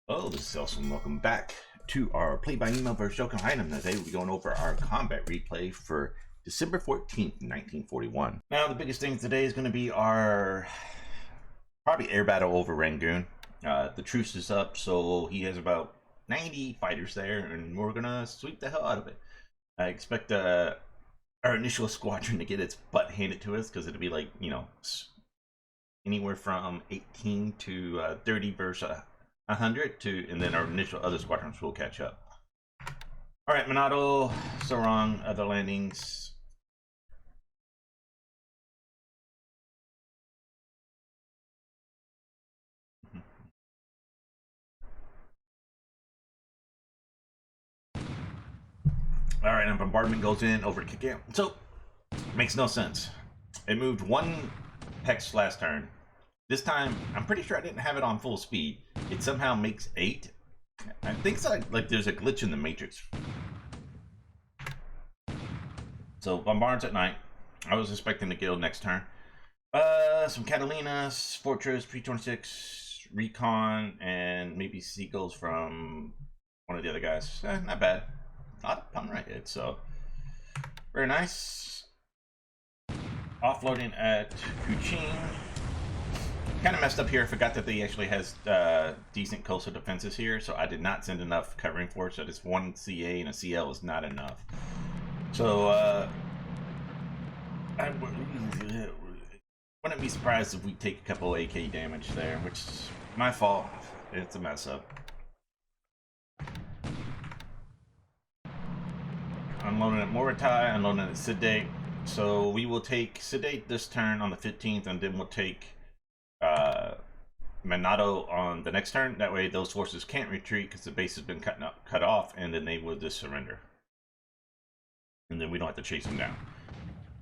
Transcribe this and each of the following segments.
Hello, this is Hellsenstrat. Welcome back to our PBEM Vs Jochenheiden. Today we'll be going over our combat replay for December 14th, 1941. Now, the biggest thing today is going to be our probably air battle over Rangoon. The truce is up, so he has about 90 fighters there, and we're going to sweep the hell out of it. I expect our initial squadron to get its butt handed to us, because it'll be like, you know, anywhere from 18 to 30 versus 100 to, and then our initial other squadrons will catch up. All right, Minato, Sarong, other landings. All right, and Bombardment goes in over to kick out. So, makes no sense. It moved one hex last turn. This time, I'm pretty sure I didn't have it on full speed. It somehow makes 8. I think it's like there's a glitch in the matrix. So Bombard's at night. I was expecting to kill next turn. Some Catalinas, Fortress, P-26, Recon, and maybe Seagulls from one of the other guys. Not bad. Not a pun right hit, so very nice. Offloading at Kuching. Kind of messed up here. I forgot that they actually has decent coastal defenses here, so I did not send enough covering force. So this one CA and a CL is not enough. So I wouldn't be surprised if we take a couple AK damage there, which is my fault. It's a mess up. Unloading at Morotai, unloading at Sedate. So we will take Sedate this turn on the 15th, and then we'll take Minato on the next turn. That way those forces can't retreat because the base has been cut off, and then they will just surrender. And then we don't have to chase them down.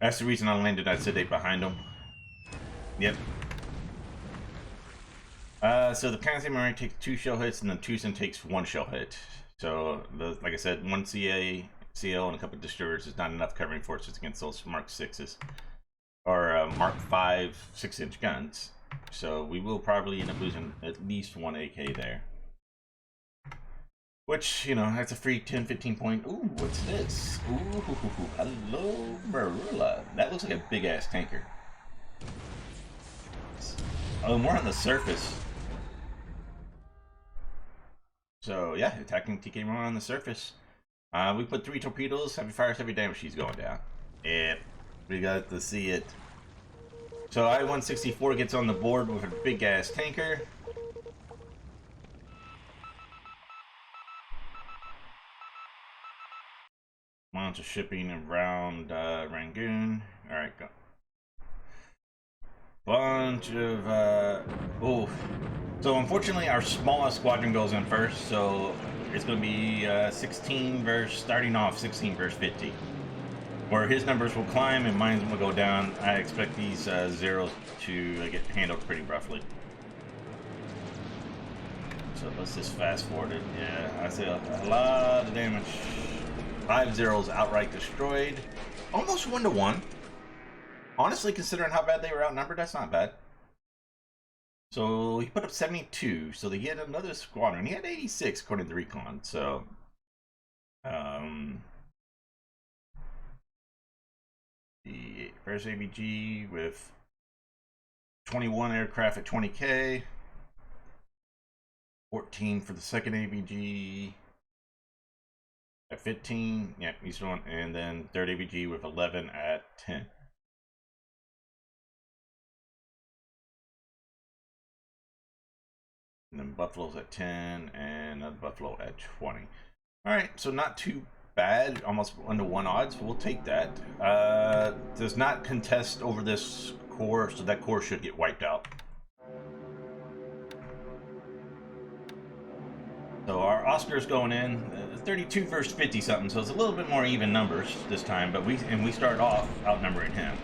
That's the reason I landed at Sedate behind them. Yep. So the Kansai Marine takes 2 shell hits, and then Tucson takes 1 shell hit. So, like I said, 1 CA, CL, and a couple of destroyers is not enough covering forces against those Mark 6s. Or Mark 5 6-inch guns. So we will probably end up losing at least 1 AK there. Which, you know, that's a free 10-15 point. Ooh, what's this? Ooh, hello, Marula. That looks like a big ass tanker. Oh, more on the surface. So yeah, attacking TK more on the surface. We put 3 torpedoes, heavy fires, heavy damage. She's going down. Yep, we got to see it. So I-164 gets on the board with a big ass tanker. Bunch of shipping around Rangoon. Alright, go. Bunch of oh. So unfortunately our smallest squadron goes in first, so it's gonna be 16 versus starting off 16 versus 50. Where his numbers will climb and mine will go down. I expect these zeros to get handled pretty roughly. So let's just fast forward it. Yeah, I see a lot of damage. 5 zeros outright destroyed. Almost 1-to-1. Honestly, considering how bad they were outnumbered, that's not bad. So he put up 72. So they get another squadron. He had 86 according to Recon. So the first ABG with 21 aircraft at 20K. 14 for the second ABG at 15. Yeah, he's one. And then third ABG with 11 at 10. And then Buffalo's at 10 and a Buffalo at 20. All right, so not too bad, almost 1-to-1 odds. We'll take that. Does not contest over this core, so that core should get wiped out. So our Oscar's going in 32 versus 50 something, so it's a little bit more even numbers this time, but we start off outnumbering him.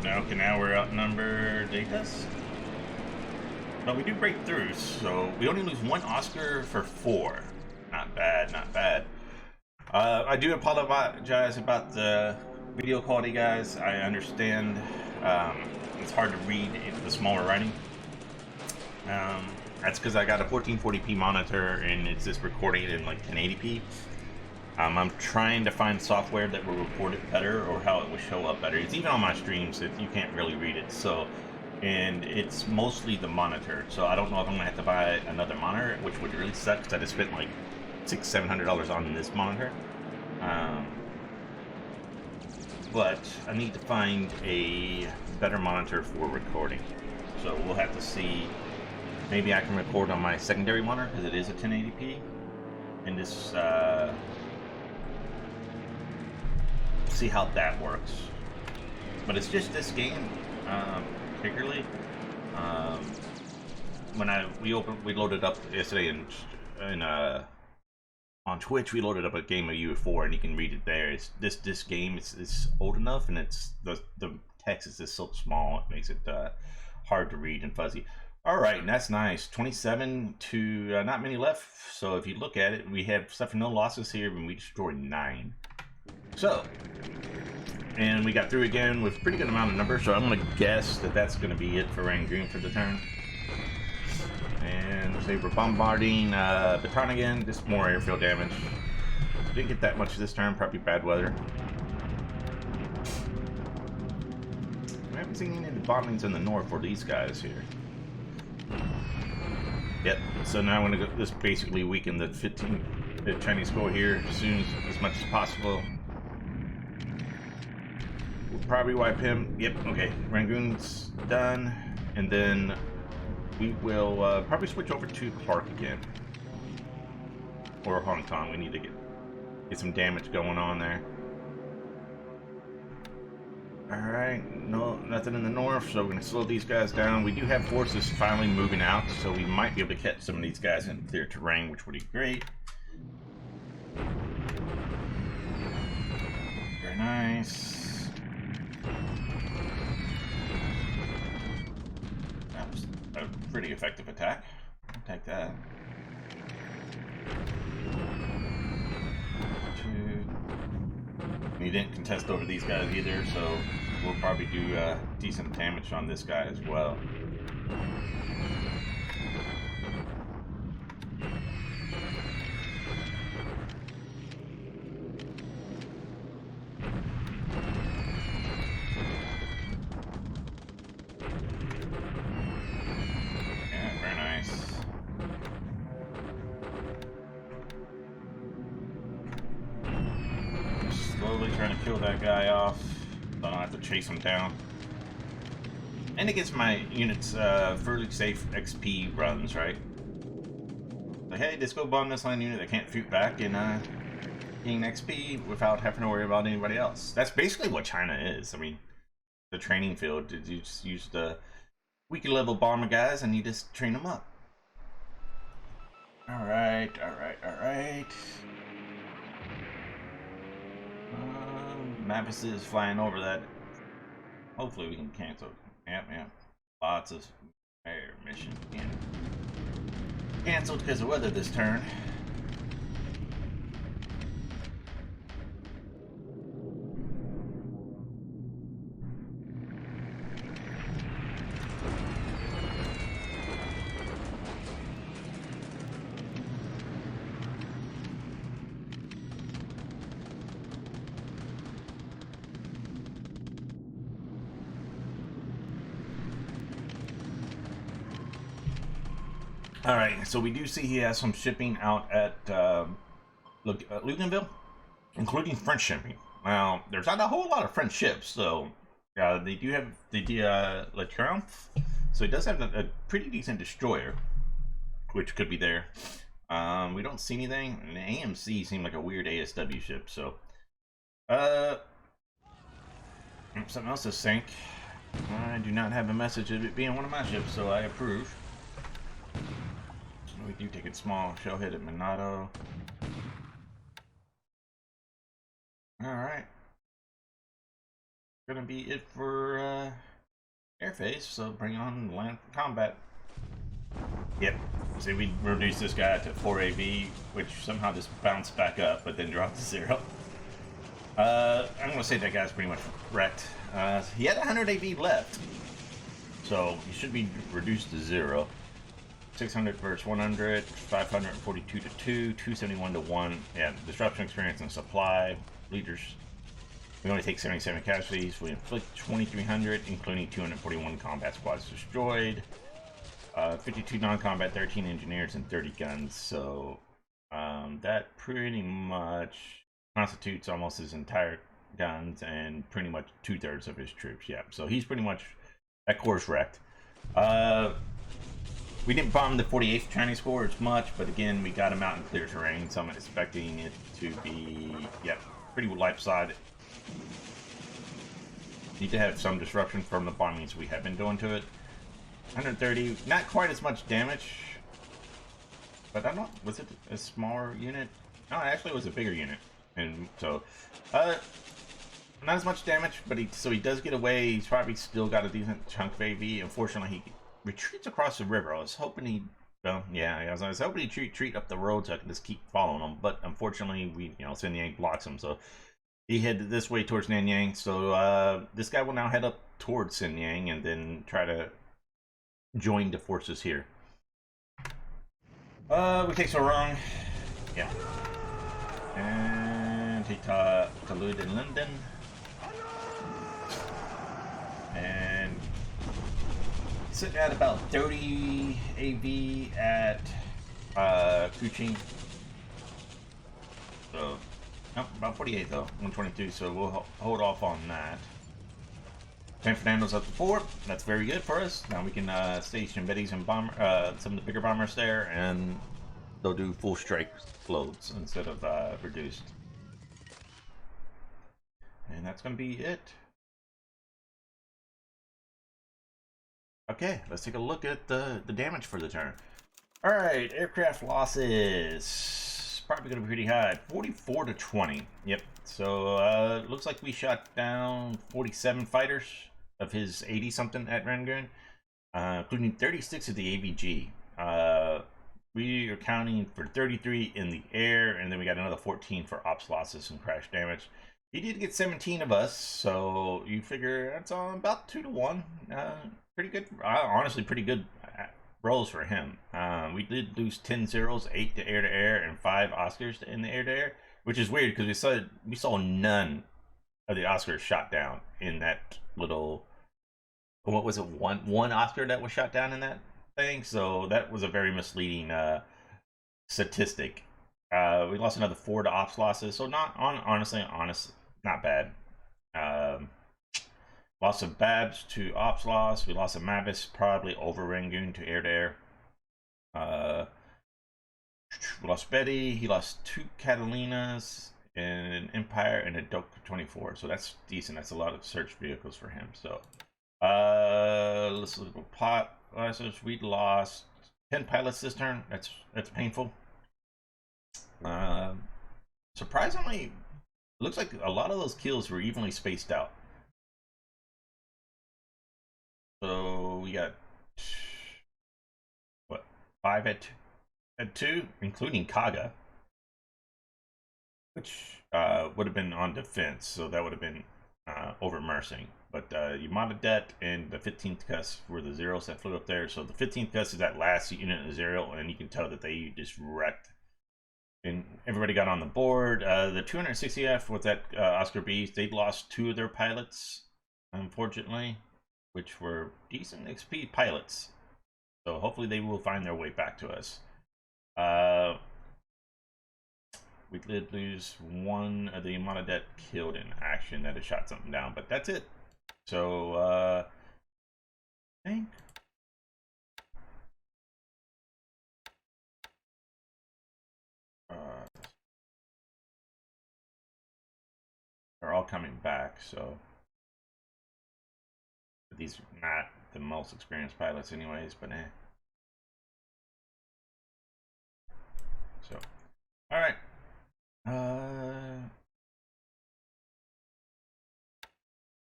Okay, now we're outnumbered 8 us. But we do break through, so we only lose 1 Oscar for 4. Not bad, not bad. I do apologize about the Video quality, guys, I understand. It's hard to read the smaller writing. That's because I got a 1440p monitor and it's just recording it in like 1080p. I'm trying to find software that will record it better or how it will show up better. It's even on my streams that you can't really read it. So, and it's mostly the monitor. So I don't know if I'm gonna have to buy another monitor, which would really suck because I just spent like $600-700 on this monitor. But I need to find a better monitor for recording. So we'll have to see. Maybe I can record on my secondary monitor because it is a 1080p. And just see how that works. But it's just this game, particularly. When we loaded up yesterday on Twitch, we loaded up a game of U4, and you can read it there. It's this game is old enough, and it's the text is just so small, it makes it hard to read and fuzzy. All right, and that's nice. 27 to not many left. So if you look at it, we have suffered no losses here, and we destroyed 9. So, and we got through again with a pretty good amount of numbers. So I'm gonna guess that that's gonna be it for Rangoon for the turn. And say we're bombarding Baton again, just more airfield damage. Didn't get that much this turn, probably bad weather. We haven't seen any bombings in the north for these guys here. Yep, so now I'm gonna go, this basically weaken the Chinese score here as much as possible. We'll probably wipe him. Yep, okay, Rangoon's done. And then we will probably switch over to Clark again. Or Hong Kong. We need to get some damage going on there. Alright, no, nothing in the north, so we're going to slow these guys down. We do have forces finally moving out, so we might be able to catch some of these guys in clear terrain, which would be great. Very nice. That was a pretty effective attack. I'll take that. 2. We didn't contest over these guys either, so we'll probably do decent damage on this guy as well. Yeah, very nice. Slowly trying to kill that guy off, so I don't have to chase him down. And it gets my units fairly safe XP runs, right? Like, hey, just go bomb this land unit that can't shoot back and gain XP without having to worry about anybody else. That's basically what China is. I mean, the training field, you just use the weaker level bomber guys and you just train them up. Alright, alright, alright. Mavis is flying over that. Hopefully we can cancel. Yep, yep. Lots of air mission canceled because of weather this turn. Alright, so we do see he has some shipping out at Luganville, including French shipping. Now, there's not a whole lot of French ships, so they do have the Le Triumph, so he does have a pretty decent destroyer, which could be there. We don't see anything, and the AMC seemed like a weird ASW ship, so something else to sink. I do not have a message of it being one of my ships, so I approve. We do take it small. Shell hit at Minato. Alright. Gonna be it for airface, so bring on land combat. Yep. See, we reduced this guy to 4 AV, which somehow just bounced back up, but then dropped to 0. I'm gonna say that guy's pretty much wrecked. He had 100 AV left, so he should be reduced to 0. 600 versus 100, 542 to 2, 271 to 1. Yeah, disruption experience and supply. Leaders. We only take 77 casualties. We inflict 2,300, including 241 combat squads destroyed. 52 non-combat, 13 engineers, and 30 guns. So that pretty much constitutes almost his entire guns and pretty much 2/3 of his troops. Yeah, so he's pretty much, that core's wrecked. We didn't bomb the 48th Chinese Corps as much, but again, we got him out in clear terrain, so I'm expecting it to be, yeah, pretty lopsided. Need to have some disruption from the bombings we have been doing to it. 130, not quite as much damage, but I don't know, was it a smaller unit? No, it actually was a bigger unit, and so, not as much damage, but so he does get away. He's probably still got a decent chunk of AV. Unfortunately, he retreats across the river. I was hoping he'd, well, yeah, I was hoping he'd retreat up the road so I could just keep following him, but unfortunately, Sun Yang blocks him, so he headed this way towards Nanyang. So this guy will now head up towards Sun Yang and then try to join the forces here. We take Sorong, yeah, and take Talud in London, and sitting at about 30 AV at Kuching. So, no, about 48 though, 122. So we'll hold off on that. San Fernando's up to 4. That's very good for us. Now we can station Betty's and some of the bigger bombers there, and they'll do full strike loads instead of reduced. And that's going to be it. Okay, let's take a look at the damage for the turn. Alright, aircraft losses. Probably going to be pretty high. 44 to 20. Yep. So, looks like we shot down 47 fighters of his 80-something at Rangoon, including 36 of the AVG. We are counting for 33 in the air, and then we got another 14 for ops losses and crash damage. He did get 17 of us, so you figure that's about 2 to 1. Pretty good, honestly, pretty good rolls for him. We did lose 10 zeros, 8 to air, and 5 Oscars in the air, which is weird because we saw none of the Oscars shot down in that little. What was it? One Oscar that was shot down in that thing. So that was a very misleading statistic. We lost another 4 to ops losses, so honestly, not bad. Loss of Babs to ops loss. We lost a Mavis probably over Rangoon to air. We lost Betty. He lost 2 Catalinas and an Empire and a Doke 24. So that's decent. That's a lot of search vehicles for him. So let's look at pot. We lost 10 pilots this turn. That's painful. Surprisingly, it looks like a lot of those kills were evenly spaced out. So we got what, 5 at 2, including Kaga, which would have been on defense, so that would have been over Mersing. But Yamada and the 15th Cuss were the zeros that flew up there. So the 15th Cuss is that last unit of 0, and you can tell that they just wrecked. And everybody got on the board. The 260F with that Oscar B's, they lost 2 of their pilots, unfortunately, which were decent XP pilots. So hopefully they will find their way back to us. We did lose 1 of the Yamada killed in action that had shot something down, but that's it. So, I think they're all coming back, so these are not the most experienced pilots anyways, but So, alright.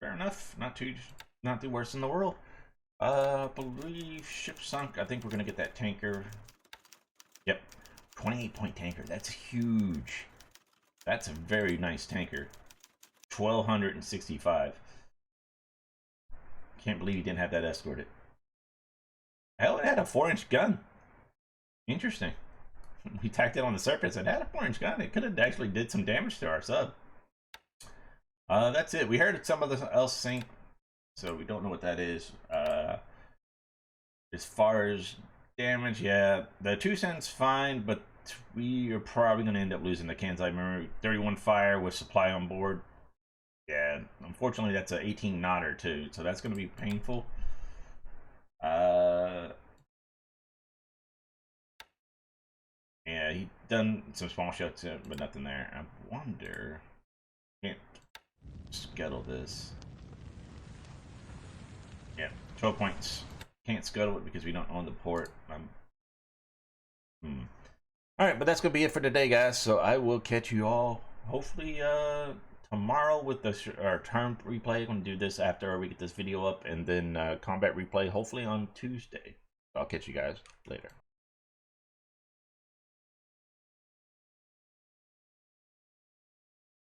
Fair enough. Not too worst in the world. Believe ship sunk. I think we're gonna get that tanker. Yep, 28-point tanker. That's huge. That's a very nice tanker. 1,265. Can't believe he didn't have that escorted. Hell, it had a 4-inch gun. Interesting. We tacked it on the surface. It had a 4-inch gun. It could have actually did some damage to our sub. That's it. We heard something else sink, so we don't know what that is. As far as damage, yeah, the 2 cents fine, but we are probably going to end up losing the cans. I remember 31 fire with supply on board. Yeah, unfortunately, that's an 18 knotter too, so that's going to be painful. Yeah, he done some small shots, but nothing there. I wonder. Can't scuttle this. Yeah, 12 points. Can't scuttle it because we don't own the port. Alright, but that's going to be it for today, guys. So I will catch you all, hopefully, tomorrow with our term replay. I'm going to do this after we get this video up, and then combat replay, hopefully on Tuesday. I'll catch you guys later.